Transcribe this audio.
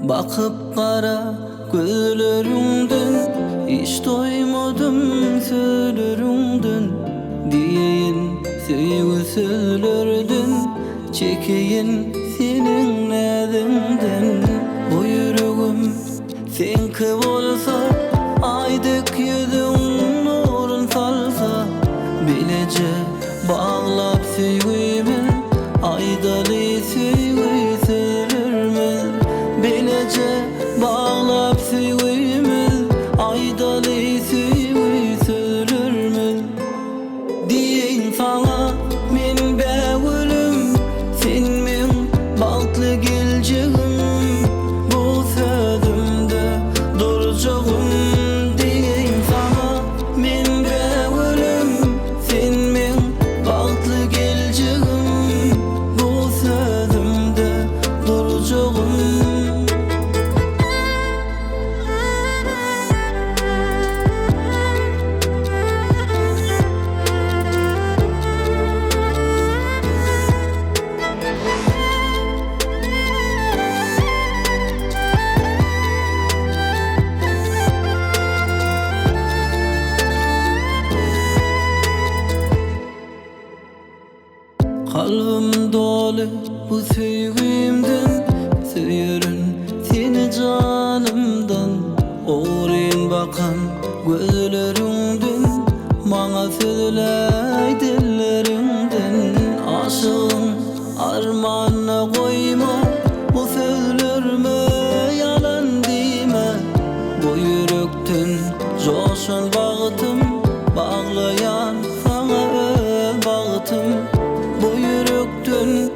Bakıp kara gözlerinden, hiç doymadım sözlerinden. Diyeyin sevgi sözlerden, çekeyin senin nedinden. Bu yüreğim senki bolsa, aydık yüzün nurun salsa. Bilece bağlap sevgimin, aydalı sevgi sözlerimi. Bilece bağlap sevgimiz, aydalı sevgi sözlerimiz. Diyin sana men bägülüm, sen men bagtly geleceğim. Bu sözümde duracağım. Diyin sana men bägülüm, sen men bagtly geleceğim. Bu sözümde duracağım. Kalbim dolu bu sevgimden, seviyorum seni canımdan. Oğrun bakan gözlerinden, bana söyler dillerinden. Aşığım armağanına koyma, bu sözlerime yalan deme. Bu yürekten coşan bağıtım, bağlayan sana öz bağıtım. Bu yürekten